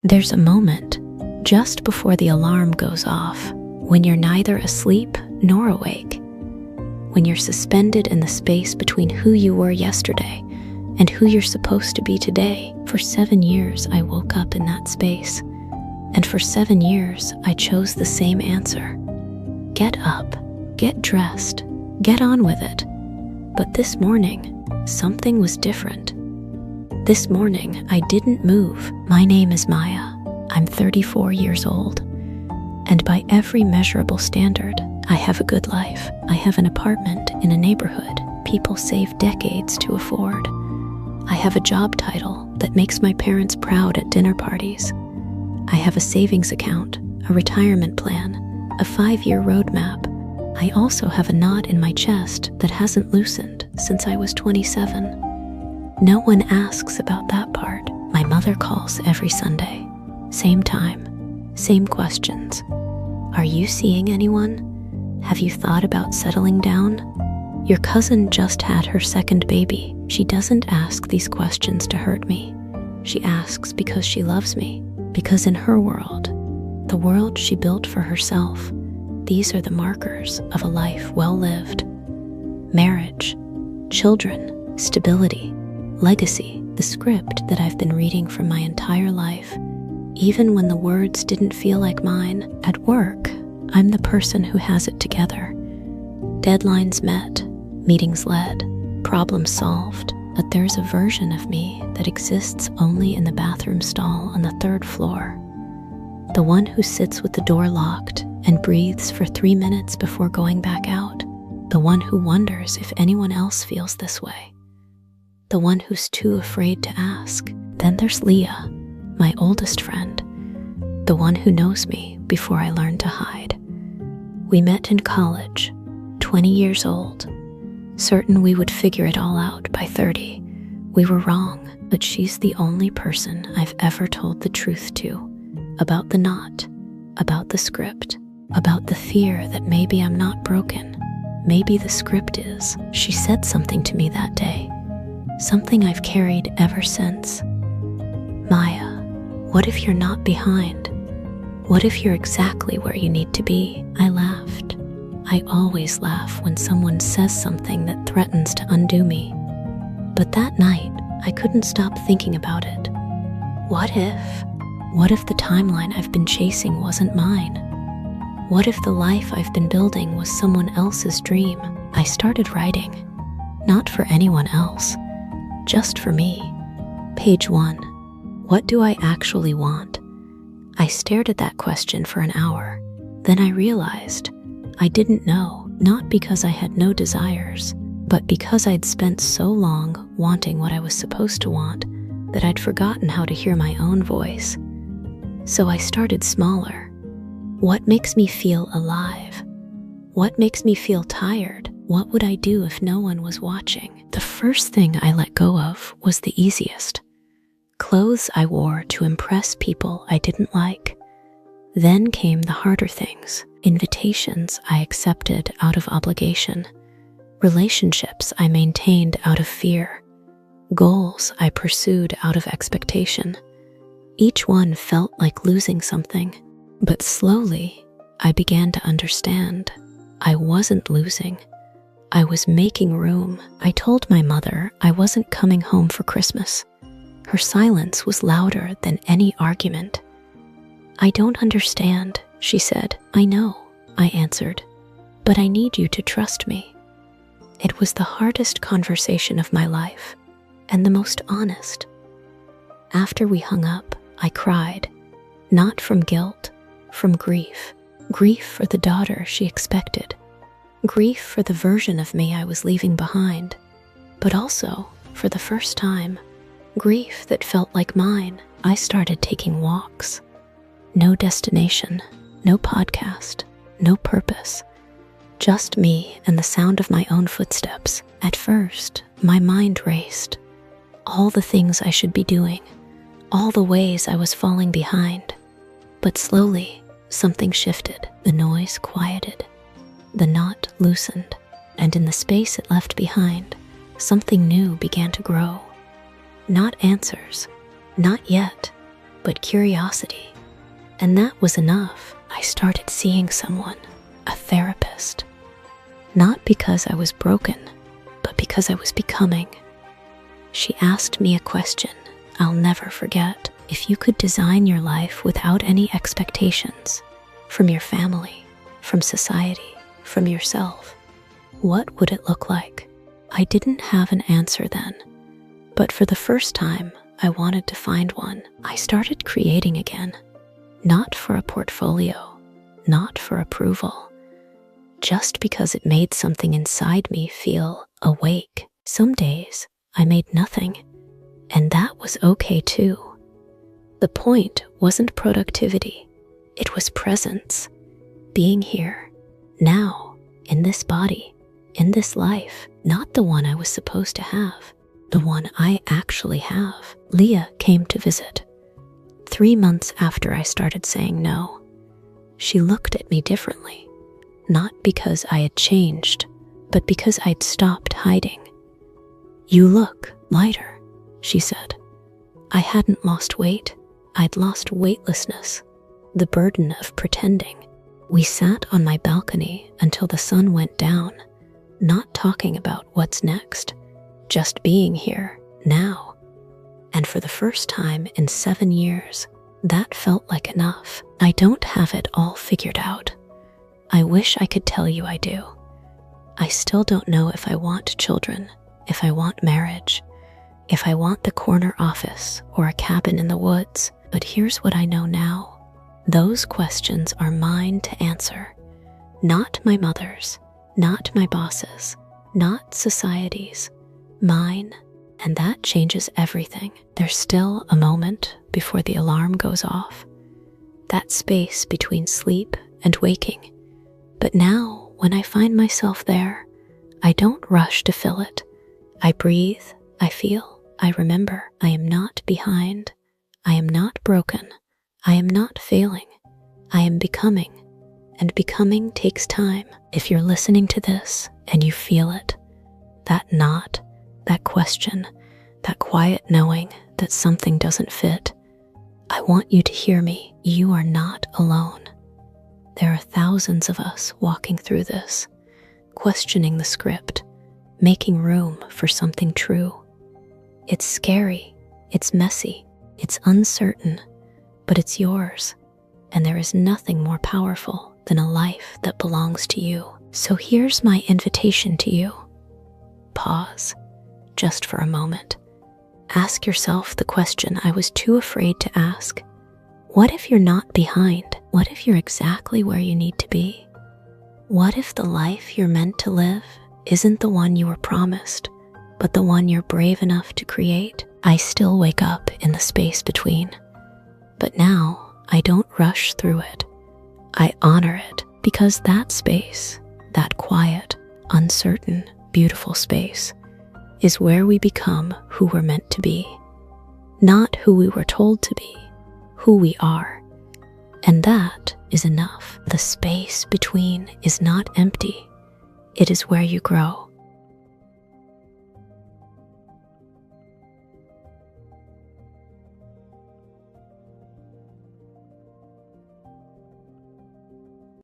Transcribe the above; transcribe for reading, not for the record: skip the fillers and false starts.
There's a moment, just before the alarm goes off, when you're neither asleep nor awake, when you're suspended in the space between who you were yesterday and who you're supposed to be today. For 7 years, I woke up in that space, and for 7 years, I chose the same answer. Get up, get dressed, get on with it. But this morning, something was different. This morning, I didn't move. My name is Maya. I'm 34 years old. And by every measurable standard, I have a good life. I have an apartment in a neighborhood people save decades to afford. I have a job title that makes my parents proud at dinner parties. I have a savings account, a retirement plan, a 5-year roadmap. I also have a knot in my chest that hasn't loosened since I was 27. No one asks about that part. My mother calls every Sunday. Same time, same questions. Are you seeing anyone? Have you thought about settling down? Your cousin just had her second baby. She doesn't ask these questions to hurt me. She asks because she loves me. Because in her world, the world she built for herself, these are the markers of a life well lived. Marriage, children, stability, legacy, the script that I've been reading from my entire life. Even when the words didn't feel like mine. At work, I'm the person who has it together. Deadlines met, meetings led, problems solved. But there's a version of me that exists only in the bathroom stall on the 3rd floor. The one who sits with the door locked and breathes for 3 minutes before going back out. The one who wonders if anyone else feels this way. The one who's too afraid to ask. Then there's Leah, my oldest friend, the one who knows me before I learned to hide. We met in college, 20 years old, certain we would figure it all out by 30. We were wrong, but she's the only person I've ever told the truth to, about the knot, about the script, about the fear that maybe I'm not broken, maybe the script is. She said something to me that day, something I've carried ever since. Maya, what if you're not behind? What if you're exactly where you need to be? I laughed. I always laugh when someone says something that threatens to undo me. But that night, I couldn't stop thinking about it. What if? What if the timeline I've been chasing wasn't mine? What if the life I've been building was someone else's dream? I started writing, not for anyone else, just for me. Page 1. What do I actually want? I stared at that question for an hour. Then I realized I didn't know, not because I had no desires, but because I'd spent so long wanting what I was supposed to want that I'd forgotten how to hear my own voice. So I started smaller. What makes me feel alive? What makes me feel tired? What would I do if no one was watching? The first thing I let go of was the easiest. Clothes I wore to impress people I didn't like. Then came the harder things. Invitations I accepted out of obligation. Relationships I maintained out of fear. Goals I pursued out of expectation. Each one felt like losing something. But slowly, I began to understand. I wasn't losing. I was making room. I told my mother I wasn't coming home for Christmas. Her silence was louder than any argument. I don't understand, she said. I know, I answered, but I need you to trust me. It was the hardest conversation of my life, and the most honest. After we hung up, I cried, not from guilt, from grief. Grief for the daughter she expected. Grief for the version of me I was leaving behind, but also, for the first time, grief that felt like mine. I started taking walks. No destination, no podcast, no purpose. Just me and the sound of my own footsteps. At first, my mind raced. All the things I should be doing, all the ways I was falling behind. But slowly, something shifted. The noise quieted. The knot loosened, and in the space it left behind, something new began to grow. Not answers, not yet, but curiosity. And that was enough. I started seeing someone, a therapist. Not because I was broken, but because I was becoming. She asked me a question I'll never forget. If you could design your life without any expectations, from your family, from society, from yourself, what would it look like? I didn't have an answer then, but for the first time, I wanted to find one. I started creating again, not for a portfolio, not for approval, just because it made something inside me feel awake. Some days, I made nothing, and that was okay too. The point wasn't productivity, it was presence. Being here, now, in this body, in this life, not the one I was supposed to have, the one I actually have. Leah came to visit. 3 months after I started saying no, she looked at me differently, not because I had changed, but because I'd stopped hiding. "You look lighter," she said. I hadn't lost weight. I'd lost weightlessness, the burden of pretending. We sat on my balcony until the sun went down, not talking about what's next, just being here, now. And for the first time in 7 years, that felt like enough. I don't have it all figured out. I wish I could tell you I do. I still don't know if I want children, if I want marriage, if I want the corner office or a cabin in the woods. But here's what I know now. Those questions are mine to answer. Not my mother's, not my boss's, not society's. Mine, and that changes everything. There's still a moment before the alarm goes off. That space between sleep and waking. But now, when I find myself there, I don't rush to fill it. I breathe, I feel, I remember. I am not behind. I am not broken. I am not failing. I am becoming. And becoming takes time. If you're listening to this and you feel it, that knot, that question, that quiet knowing that something doesn't fit, I want you to hear me. You are not alone. There are thousands of us walking through this, questioning the script, making room for something true. It's scary, it's messy, it's uncertain, but it's yours, and there is nothing more powerful than a life that belongs to you. So here's my invitation to you. Pause, just for a moment. Ask yourself the question I was too afraid to ask. What if you're not behind? What if you're exactly where you need to be? What if the life you're meant to live isn't the one you were promised, but the one you're brave enough to create? I still wake up in the space between, but now I don't rush through it. I honor it, because that space, that quiet, uncertain, beautiful space, is where we become who we're meant to be. Not who we were told to be, who we are. And that is enough. The space between is not empty. It is where you grow.